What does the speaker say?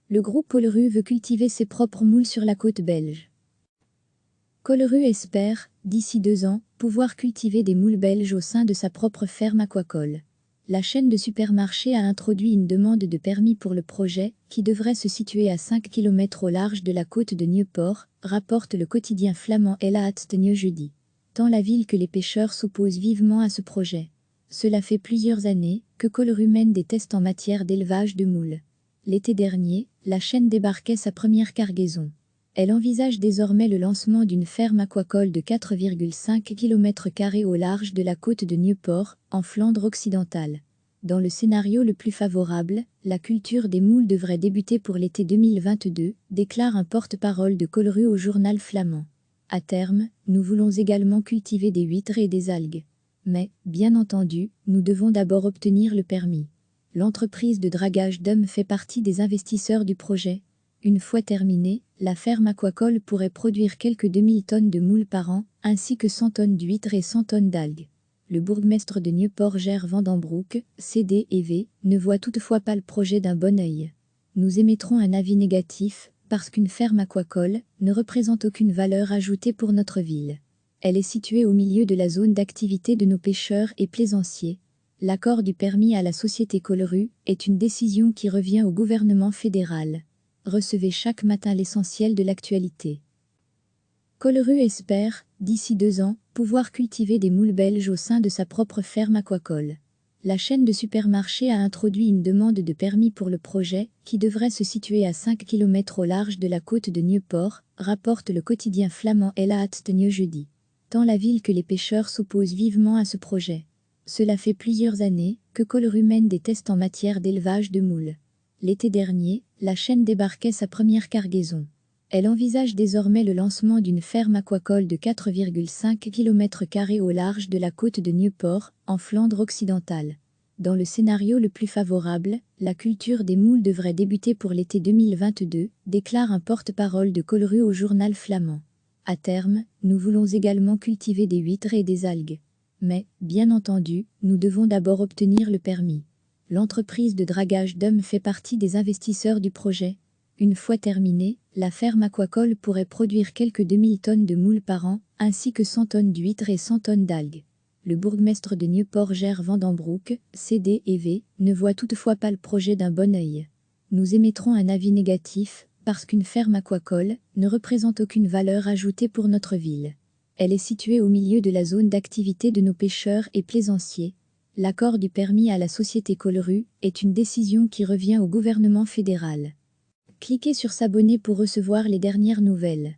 Le groupe Colleru veut cultiver ses propres moules sur la côte belge. Colleru espère, d'ici 2 ans, pouvoir cultiver des moules belges au sein de sa propre ferme aquacole. La chaîne de supermarchés a introduit une demande de permis pour le projet, qui devrait se situer à 5 km au large de la côte de Nieuwpoort, rapporte le quotidien flamand El Laatste jeudi. Tant la ville que les pêcheurs s'opposent vivement à ce projet. Cela fait plusieurs années que Colleru mène des tests en matière d'élevage de moules. L'été dernier, la chaîne débarquait sa première cargaison. Elle envisage désormais le lancement d'une ferme aquacole de 4,5 km² au large de la côte de Nieuwpoort, en Flandre occidentale. Dans le scénario le plus favorable, la culture des moules devrait débuter pour l'été 2022, déclare un porte-parole de Colleru au journal flamand. À terme, nous voulons également cultiver des huîtres et des algues. Mais, bien entendu, nous devons d'abord obtenir le permis. L'entreprise de dragage d'hommes fait partie des investisseurs du projet. Une fois terminée, la ferme aquacole pourrait produire quelques 2000 tonnes de moules par an, ainsi que 100 tonnes d'huîtres et 100 tonnes d'algues. Le bourgmestre de Nieuwpoort Ger van den Broek, CDEV, ne voit toutefois pas le projet d'un bon œil. Nous émettrons un avis négatif, parce qu'une ferme aquacole ne représente aucune valeur ajoutée pour notre ville. Elle est située au milieu de la zone d'activité de nos pêcheurs et plaisanciers. L'accord du permis à la société Colleru est une décision qui revient au gouvernement fédéral. Recevez chaque matin l'essentiel de l'actualité. Colleru espère, d'ici 2 ans, pouvoir cultiver des moules belges au sein de sa propre ferme aquacole. La chaîne de supermarchés a introduit une demande de permis pour le projet, qui devrait se situer à 5 km au large de la côte de Nieuwpoort, rapporte le quotidien flamand El Laatste jeudi. Tant la ville que les pêcheurs s'opposent vivement à ce projet. Cela fait plusieurs années que Colleru mène des tests en matière d'élevage de moules. L'été dernier, la chaîne débarquait sa première cargaison. Elle envisage désormais le lancement d'une ferme aquacole de 4,5 km² au large de la côte de Nieuwpoort, en Flandre occidentale. Dans le scénario le plus favorable, la culture des moules devrait débuter pour l'été 2022, déclare un porte-parole de Colleru au journal flamand. À terme, nous voulons également cultiver des huîtres et des algues. Mais, bien entendu, nous devons d'abord obtenir le permis. L'entreprise de dragage d'hommes fait partie des investisseurs du projet. Une fois terminée, la ferme aquacole pourrait produire quelques 2000 tonnes de moules par an, ainsi que 100 tonnes d'huîtres et 100 tonnes d'algues. Le bourgmestre de Nieuwpoort Ger van den Broek, CDEV, ne voit toutefois pas le projet d'un bon œil. Nous émettrons un avis négatif, parce qu'une ferme aquacole ne représente aucune valeur ajoutée pour notre ville. Elle est située au milieu de la zone d'activité de nos pêcheurs et plaisanciers. L'accord du permis à la société Colleru est une décision qui revient au gouvernement fédéral. Cliquez sur s'abonner pour recevoir les dernières nouvelles.